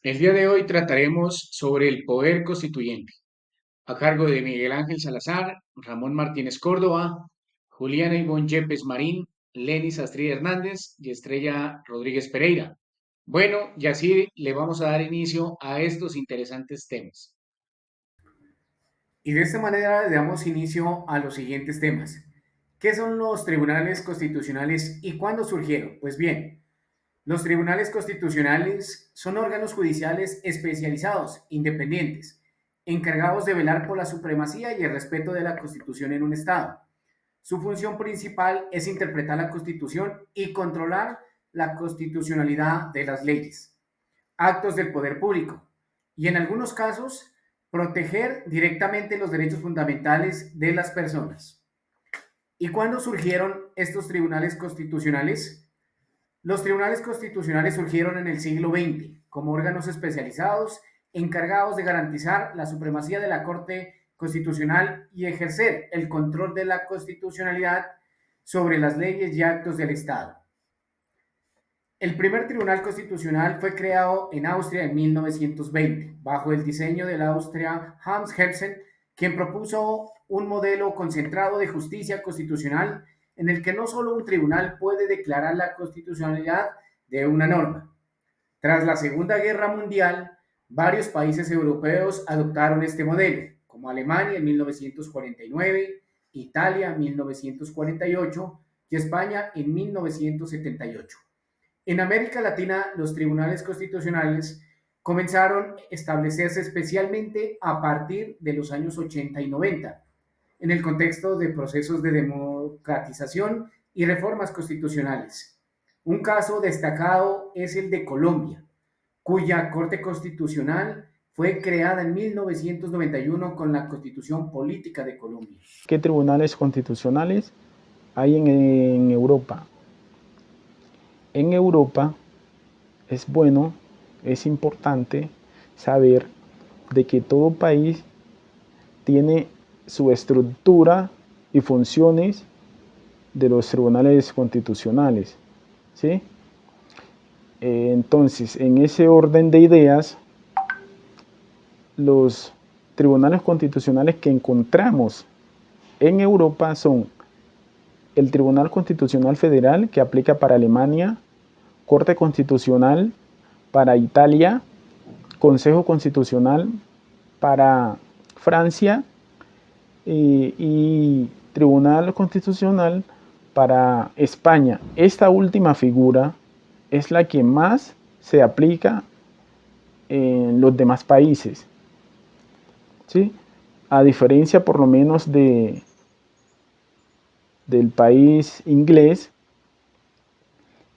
El día de hoy trataremos sobre el poder constituyente, a cargo de Miguel Ángel Salazar, Ramón Martínez Córdoba, Juliana Ivonne Yepes Marín, Lenis Astrid Hernández y Estrella Rodríguez Pereira. Bueno, y así le vamos a dar inicio a estos interesantes temas. Y de esta manera le damos inicio a los siguientes temas. ¿Qué son los tribunales constitucionales y cuándo surgieron? Pues bien, los tribunales constitucionales son órganos judiciales especializados, independientes, encargados de velar por la supremacía y el respeto de la Constitución en un Estado. Su función principal es interpretar la Constitución y controlar la constitucionalidad de las leyes, actos del poder público y en algunos casos proteger directamente los derechos fundamentales de las personas. ¿Y cuándo surgieron estos tribunales constitucionales? Los tribunales constitucionales surgieron en el siglo XX como órganos especializados encargados de garantizar la supremacía de la Corte Constitucional y ejercer el control de la constitucionalidad sobre las leyes y actos del Estado. El primer tribunal constitucional fue creado en Austria en 1920, bajo el diseño del Austria Hans Kelsen, quien propuso un modelo concentrado de justicia constitucional en el que no solo un tribunal puede declarar la constitucionalidad de una norma. Tras la Segunda Guerra Mundial, varios países europeos adoptaron este modelo, como Alemania en 1949, Italia en 1948 y España en 1978. En América Latina, los tribunales constitucionales comenzaron a establecerse especialmente a partir de los años 80 y 90, en el contexto de procesos de democratización y reformas constitucionales. Un caso destacado es el de Colombia, cuya Corte Constitucional fue creada en 1991 con la Constitución Política de Colombia. ¿Qué tribunales constitucionales hay en Europa? En Europa es bueno, es importante saber de que todo país tiene su estructura y funciones de los tribunales constitucionales, ¿sí? Entonces, en ese orden de ideas, los tribunales constitucionales que encontramos en Europa son el Tribunal Constitucional Federal, que aplica para Alemania, Corte Constitucional para Italia, Consejo Constitucional para Francia y Tribunal Constitucional para España. Esta última figura es la que más se aplica en los demás países, ¿sí? A diferencia por lo menos del país inglés,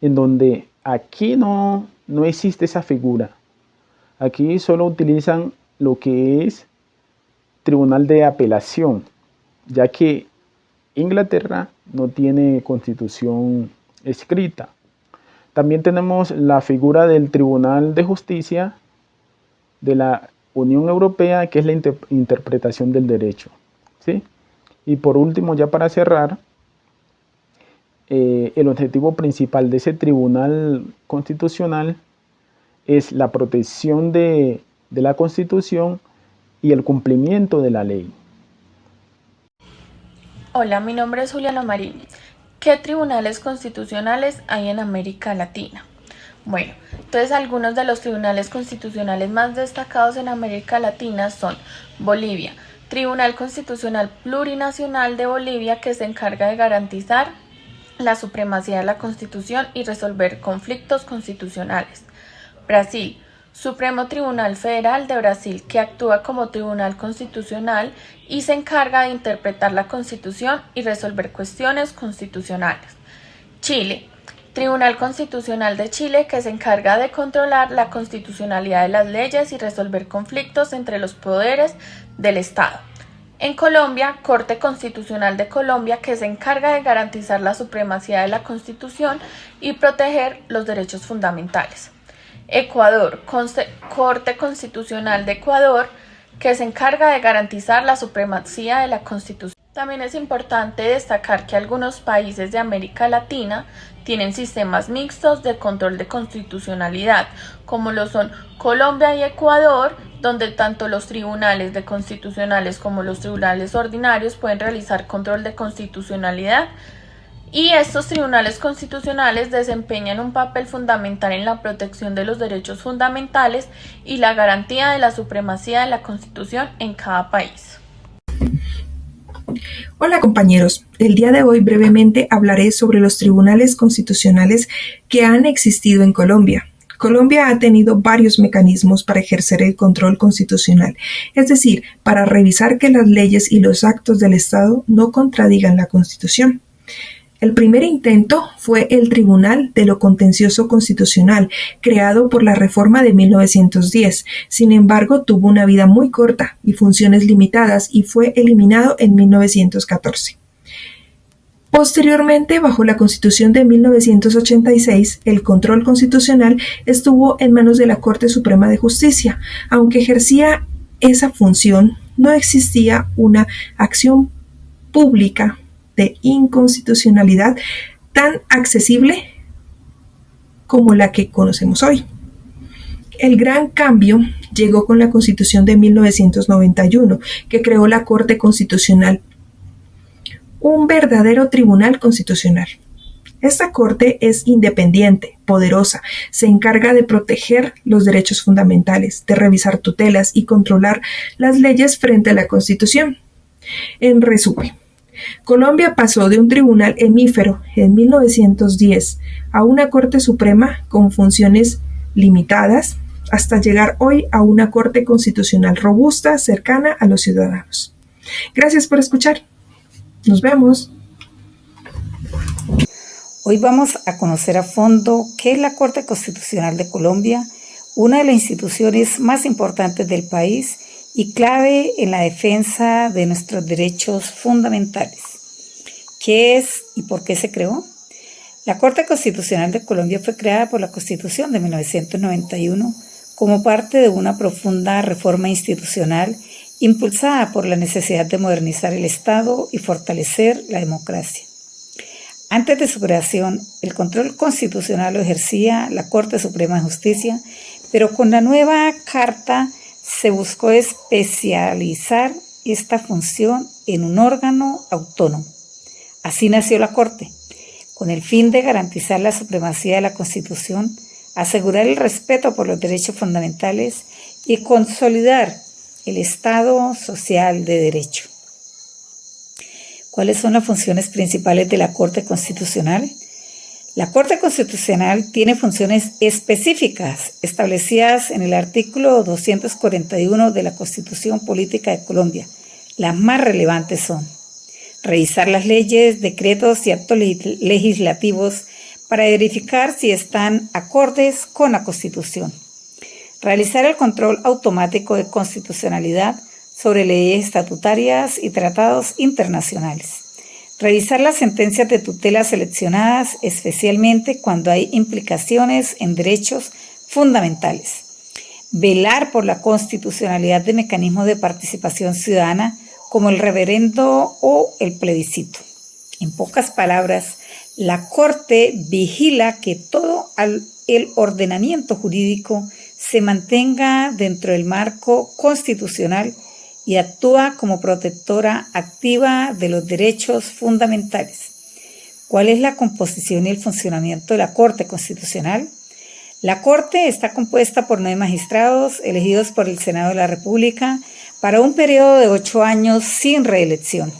en donde aquí no existe esa figura. Aquí solo utilizan lo que es tribunal de apelación, ya que Inglaterra no tiene constitución escrita. También tenemos la figura del Tribunal de Justicia de la Unión Europea, que es la interpretación del derecho, ¿sí? Y por último, ya para cerrar, el objetivo principal de ese tribunal constitucional es la protección de la Constitución y el cumplimiento de la ley. Hola, mi nombre es Juliana Marín. ¿Qué tribunales constitucionales hay en América Latina? Bueno, entonces algunos de los tribunales constitucionales más destacados en América Latina son Bolivia, Tribunal Constitucional Plurinacional de Bolivia, que se encarga de garantizar la supremacía de la Constitución y resolver conflictos constitucionales. Brasil, Supremo Tribunal Federal de Brasil, que actúa como tribunal constitucional y se encarga de interpretar la Constitución y resolver cuestiones constitucionales. Chile, Tribunal Constitucional de Chile, que se encarga de controlar la constitucionalidad de las leyes y resolver conflictos entre los poderes del Estado. En Colombia, Corte Constitucional de Colombia, que se encarga de garantizar la supremacía de la Constitución y proteger los derechos fundamentales. Ecuador, Corte Constitucional de Ecuador, que se encarga de garantizar la supremacía de la Constitución. También es importante destacar que algunos países de América Latina tienen sistemas mixtos de control de constitucionalidad, como lo son Colombia y Ecuador, donde tanto los tribunales de constitucionales como los tribunales ordinarios pueden realizar control de constitucionalidad. Y estos tribunales constitucionales desempeñan un papel fundamental en la protección de los derechos fundamentales y la garantía de la supremacía de la Constitución en cada país. Hola compañeros, el día de hoy brevemente hablaré sobre los tribunales constitucionales que han existido en Colombia. Colombia ha tenido varios mecanismos para ejercer el control constitucional, es decir, para revisar que las leyes y los actos del Estado no contradigan la Constitución. El primer intento fue el Tribunal de lo Contencioso Constitucional, creado por la reforma de 1910. Sin embargo, tuvo una vida muy corta y funciones limitadas y fue eliminado en 1914. Posteriormente, bajo la Constitución de 1986, el control constitucional estuvo en manos de la Corte Suprema de Justicia. Aunque ejercía esa función, no existía una acción pública de inconstitucionalidad tan accesible como la que conocemos hoy. El gran cambio llegó con la Constitución de 1991, que creó la Corte Constitucional, un verdadero tribunal constitucional. Esta Corte es independiente, poderosa, se encarga de proteger los derechos fundamentales, de revisar tutelas y controlar las leyes frente a la Constitución. En resumen, Colombia pasó de un tribunal hemífero en 1910 a una Corte Suprema con funciones limitadas hasta llegar hoy a una Corte Constitucional robusta, cercana a los ciudadanos. Gracias por escuchar. Nos vemos. Hoy vamos a conocer a fondo qué es la Corte Constitucional de Colombia, una de las instituciones más importantes del país y clave en la defensa de nuestros derechos fundamentales. ¿Qué es y por qué se creó? La Corte Constitucional de Colombia fue creada por la Constitución de 1991 como parte de una profunda reforma institucional impulsada por la necesidad de modernizar el Estado y fortalecer la democracia. Antes de su creación, el control constitucional lo ejercía la Corte Suprema de Justicia, pero con la nueva Carta se buscó especializar esta función en un órgano autónomo. Así nació la Corte, con el fin de garantizar la supremacía de la Constitución, asegurar el respeto por los derechos fundamentales y consolidar el Estado social de derecho. ¿Cuáles son las funciones principales de la Corte Constitucional? La Corte Constitucional tiene funciones específicas establecidas en el artículo 241 de la Constitución Política de Colombia. Las más relevantes son revisar las leyes, decretos y actos legislativos para verificar si están acordes con la Constitución. Realizar el control automático de constitucionalidad sobre leyes estatutarias y tratados internacionales. Revisar las sentencias de tutela seleccionadas, especialmente cuando hay implicaciones en derechos fundamentales. Velar por la constitucionalidad de mecanismos de participación ciudadana como el referendo o el plebiscito. En pocas palabras, la Corte vigila que todo el ordenamiento jurídico se mantenga dentro del marco constitucional y actúa como protectora activa de los derechos fundamentales. ¿Cuál es la composición y el funcionamiento de la Corte Constitucional? La Corte está compuesta por 9 magistrados elegidos por el Senado de la República para un periodo de 8 años sin reelección.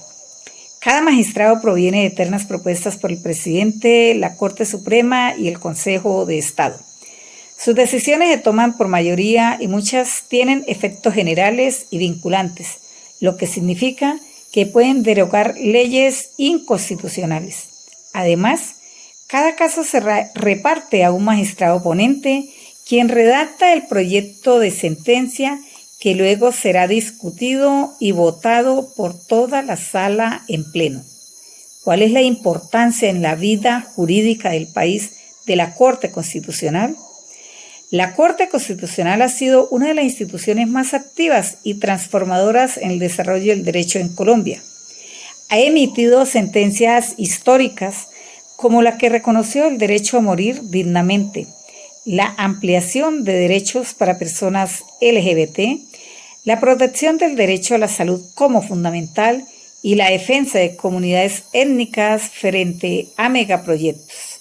Cada magistrado proviene de ternas propuestas por el presidente, la Corte Suprema y el Consejo de Estado. Sus decisiones se toman por mayoría y muchas tienen efectos generales y vinculantes, lo que significa que pueden derogar leyes inconstitucionales. Además, cada caso se reparte a un magistrado ponente, quien redacta el proyecto de sentencia que luego será discutido y votado por toda la sala en pleno. ¿Cuál es la importancia en la vida jurídica del país de la Corte Constitucional? La Corte Constitucional ha sido una de las instituciones más activas y transformadoras en el desarrollo del derecho en Colombia. Ha emitido sentencias históricas como la que reconoció el derecho a morir dignamente, la ampliación de derechos para personas LGBT, la protección del derecho a la salud como fundamental y la defensa de comunidades étnicas frente a megaproyectos.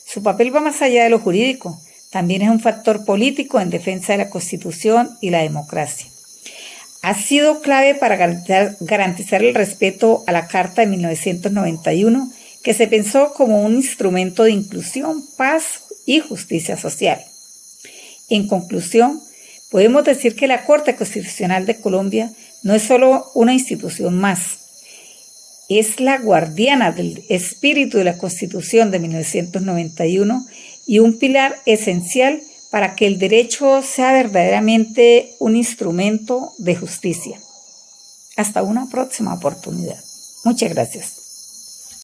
Su papel va más allá de lo jurídico, también es un factor político en defensa de la Constitución y la democracia. Ha sido clave para garantizar el respeto a la Carta de 1991, que se pensó como un instrumento de inclusión, paz y justicia social. En conclusión, podemos decir que la Corte Constitucional de Colombia no es solo una institución más, es la guardiana del espíritu de la Constitución de 1991 y un pilar esencial para que el derecho sea verdaderamente un instrumento de justicia. Hasta una próxima oportunidad. Muchas gracias.